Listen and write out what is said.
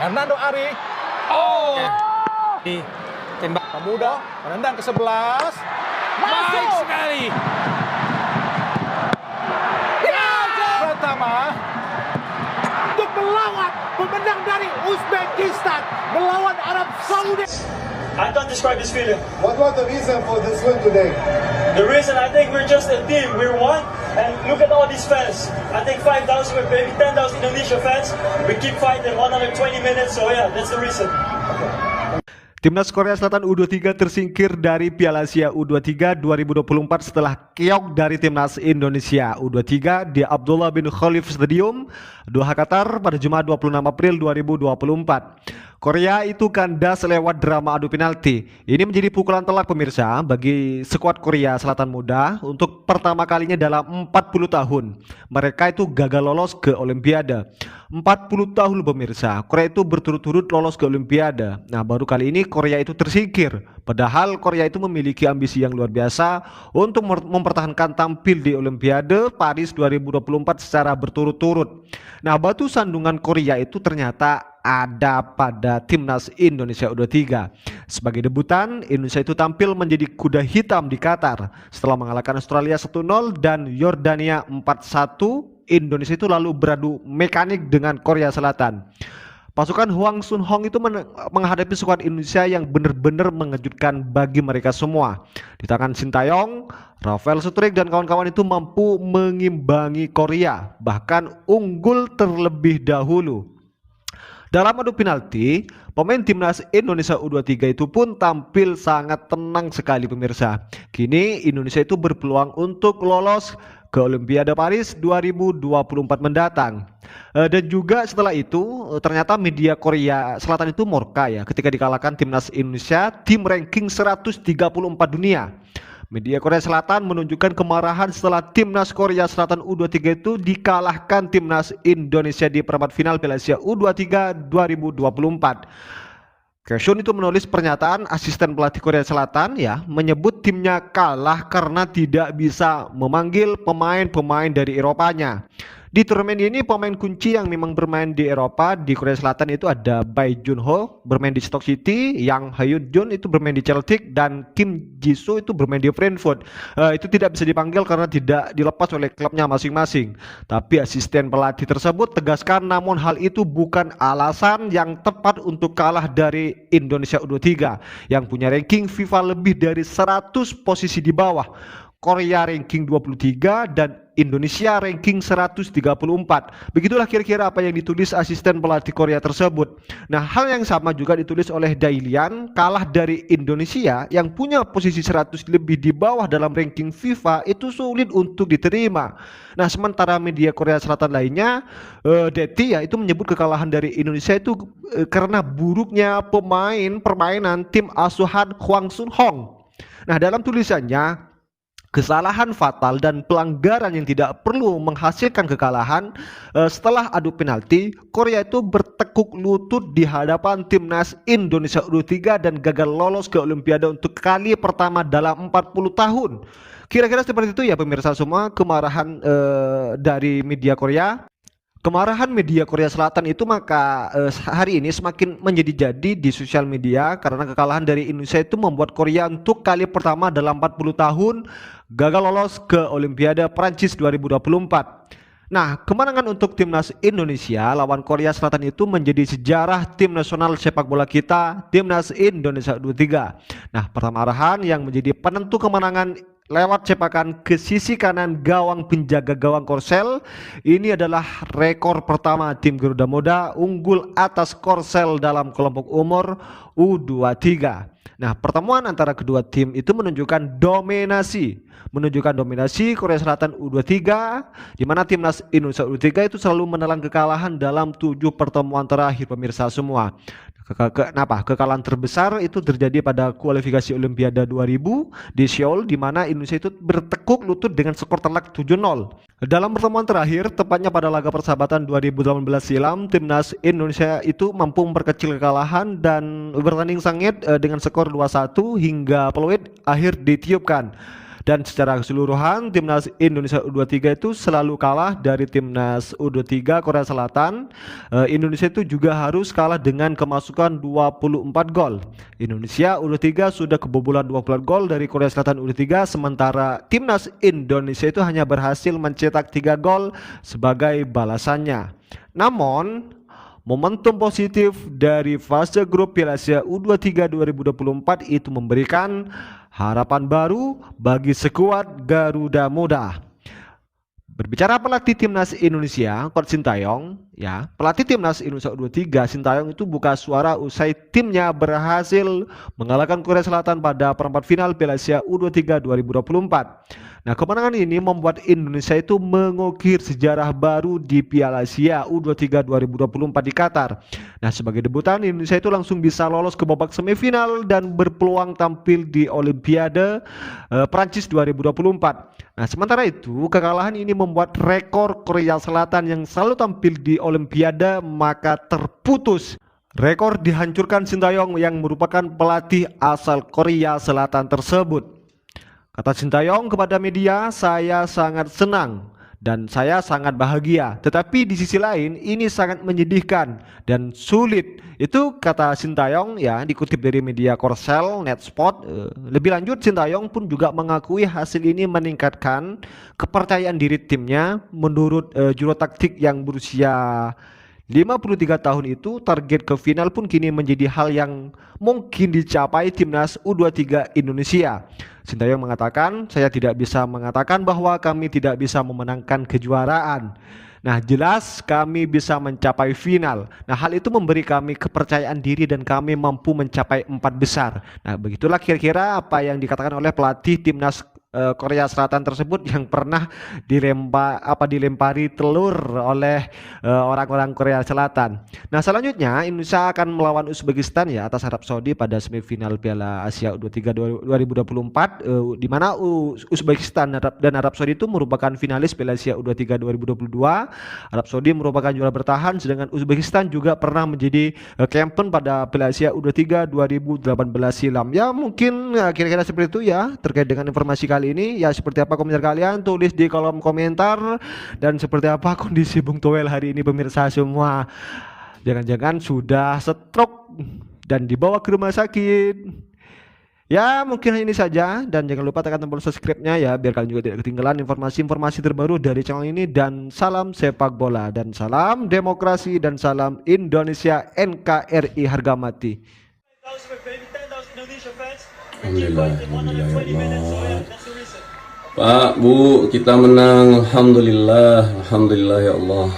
Hernando Ari. Oh. Tembak Pemuda menendang ke 11. baik sekali. Pertama untuk melawan pemenang dari Uzbekistan melawan Arab Saudi. I can't describe this feeling. What was the reason for this win today? The reason, I think we're just a team. We're one. And look at all these fans. I think 5,000 or maybe 10,000 Indonesia fans. We keep fighting 120 minutes. So yeah, that's the reason. Timnas Korea Selatan U23 tersingkir dari Piala Asia U23 2024 setelah keok dari Timnas Indonesia U23 di Abdullah bin Khalif Stadium, Doha, Qatar pada Jumat 26 April 2024. Korea itu kandas lewat drama adu penalti. Ini menjadi pukulan telak pemirsa bagi skuad Korea Selatan muda untuk pertama kalinya dalam 40 tahun. Mereka itu gagal lolos ke Olimpiade. 40 tahun pemirsa, Korea itu berturut-turut lolos ke Olimpiade. Nah, baru kali ini Korea itu tersingkir. Padahal Korea itu memiliki ambisi yang luar biasa untuk mempertahankan tampil di Olimpiade Paris 2024 secara berturut-turut. Nah, batu sandungan Korea itu ternyata ada pada Timnas Indonesia U23. Sebagai debutan, Indonesia itu tampil menjadi kuda hitam di Qatar setelah mengalahkan Australia 1-0 dan Yordania 4-1. Indonesia itu lalu beradu mekanik dengan Korea Selatan. Pasukan Hwang Sun Hong itu menghadapi skuad Indonesia yang benar-benar mengejutkan bagi mereka semua. Di tangan Sintayong, Rafael Struijk dan kawan-kawan itu mampu mengimbangi Korea, bahkan unggul terlebih dahulu. Dalam adu penalti, pemain Timnas Indonesia U23 itu pun tampil sangat tenang sekali pemirsa. Kini Indonesia itu berpeluang untuk lolos ke Olimpiade Paris 2024 mendatang. Dan juga setelah itu ternyata media Korea Selatan itu murka ya ketika dikalahkan Timnas Indonesia, tim ranking 134 dunia. Media Korea Selatan menunjukkan kemarahan setelah Timnas Korea Selatan U23 itu dikalahkan Timnas Indonesia di perempat final Piala Asia U23 2024. Kaesun itu menulis pernyataan asisten pelatih Korea Selatan ya, menyebut timnya kalah karena tidak bisa memanggil pemain-pemain dari Eropanya. Di turnamen ini pemain kunci yang memang bermain di Eropa di Korea Selatan itu ada Bae Junho bermain di Stoke City, Yang Hyun-jun itu bermain di Celtic, dan Kim Ji-soo itu bermain di Frankfurt. Itu tidak bisa dipanggil karena tidak dilepas oleh klubnya masing-masing. Tapi asisten pelatih tersebut tegaskan namun hal itu bukan alasan yang tepat untuk kalah dari Indonesia U23 yang punya ranking FIFA lebih dari 100 posisi di bawah. Korea ranking 23 dan Indonesia ranking 134. Begitulah kira-kira apa yang ditulis asisten pelatih Korea tersebut. Nah, hal yang sama juga ditulis oleh Dailian, kalah dari Indonesia yang punya posisi 100 lebih di bawah dalam ranking FIFA itu sulit untuk diterima. Nah, sementara media Korea Selatan lainnya, Deti ya, itu menyebut kekalahan dari Indonesia itu karena buruknya permainan tim asuhan Hwang Sun Hong. Nah, dalam tulisannya, kesalahan fatal dan pelanggaran yang tidak perlu menghasilkan kekalahan. Setelah adu penalti, Korea itu bertekuk lutut di hadapan Timnas Indonesia U23 dan gagal lolos ke Olimpiade untuk kali pertama dalam 40 tahun. Kira-kira seperti itu ya pemirsa semua, kemarahan dari media Korea. Kemarahan media Korea Selatan itu maka hari ini semakin menjadi-jadi di sosial media karena kekalahan dari Indonesia itu membuat Korea untuk kali pertama dalam 40 tahun gagal lolos ke Olimpiade Prancis 2024. Nah, kemenangan untuk Timnas Indonesia lawan Korea Selatan itu menjadi sejarah tim nasional sepak bola kita, Timnas Indonesia U23. Nah, pertamarahan yang menjadi penentu kemenangan lewat cepakan ke sisi kanan gawang penjaga gawang Korsel. Ini adalah rekor pertama tim Garuda Muda unggul atas Korsel dalam kelompok umur U23. Nah, pertemuan antara kedua tim itu menunjukkan dominasi Korea Selatan U23, di mana Timnas Indonesia U23 itu selalu menelan kekalahan dalam 7 pertemuan terakhir pemirsa semua. Kenapa? Kekalahan terbesar itu terjadi pada kualifikasi Olimpiade 2000 di Seoul, di mana Indonesia itu bertekuk lutut dengan skor telak 7-0. Dalam pertemuan terakhir, tepatnya pada laga persahabatan 2018 silam, Timnas Indonesia itu mampu memperkecil kekalahan dan bertanding sengit dengan skor 2-1 hingga peluit akhir ditiupkan. Dan secara keseluruhan timnas Indonesia U23 itu selalu kalah dari timnas U23 Korea Selatan. Indonesia itu juga harus kalah dengan kemasukan 24 gol. Indonesia U23 sudah kebobolan 24 gol dari Korea Selatan U23, sementara timnas Indonesia itu hanya berhasil mencetak 3 gol sebagai balasannya. Namun momentum positif dari fase grup Piala Asia U23 2024 itu memberikan harapan baru bagi skuad Garuda Muda. Berbicara pelatih timnas Indonesia, Coach Sintayong, ya, pelatih timnas Indonesia U23 Sintayong itu buka suara usai timnya berhasil mengalahkan Korea Selatan pada perempat final Piala Asia U23 2024. Nah, kemenangan ini membuat Indonesia itu mengukir sejarah baru di Piala Asia U23 2024 di Qatar. Nah, sebagai debutan Indonesia itu langsung bisa lolos ke babak semifinal dan berpeluang tampil di Olimpiade Prancis 2024. Nah, sementara itu kekalahan ini membuat rekor Korea Selatan yang selalu tampil di Olimpiade maka terputus. Rekor dihancurkan Sintayong yang merupakan pelatih asal Korea Selatan tersebut. Kata Sintayong kepada media, "Saya sangat senang dan saya sangat bahagia. Tetapi di sisi lain ini sangat menyedihkan dan sulit." Itu kata Sintayong, ya, dikutip dari media Korsel Netsport. Lebih lanjut, Sintayong pun juga mengakui hasil ini meningkatkan kepercayaan diri timnya. Menurut juru taktik yang berusia 53 tahun itu, target ke final pun kini menjadi hal yang mungkin dicapai timnas U23 Indonesia. Sintayong mengatakan, "Saya tidak bisa mengatakan bahwa kami tidak bisa memenangkan kejuaraan. Nah, jelas kami bisa mencapai final. Nah, hal itu memberi kami kepercayaan diri dan kami mampu mencapai 4 besar." Nah, begitulah kira-kira apa yang dikatakan oleh pelatih timnas Korea Selatan tersebut yang pernah dilempari telur oleh orang-orang Korea Selatan. Nah, selanjutnya Indonesia akan melawan Uzbekistan, ya, atas Arab Saudi pada semifinal Piala Asia U23 2024, di mana Uzbekistan dan Arab Saudi itu merupakan finalis Piala Asia U23 2022. Arab Saudi merupakan juara bertahan, sedangkan Uzbekistan juga pernah menjadi champion pada Piala Asia U23 2018 silam. Ya, mungkin kira-kira seperti itu, ya, terkait dengan informasi kali ini. Ya, seperti apa komentar kalian, tulis di kolom komentar. Dan seperti apa kondisi Bung Toel hari ini, pemirsa semua? Jangan-jangan sudah stroke dan dibawa ke rumah sakit. Ya, mungkin ini saja, dan jangan lupa tekan tombol subscribe-nya, ya, biar kalian juga tidak ketinggalan informasi-informasi terbaru dari channel ini. Dan salam sepak bola, dan salam demokrasi, dan salam Indonesia NKRI harga mati. Alhamdulillah, alhamdulillah ya Allah. Pak, Bu, kita menang. Alhamdulillah, alhamdulillah ya Allah.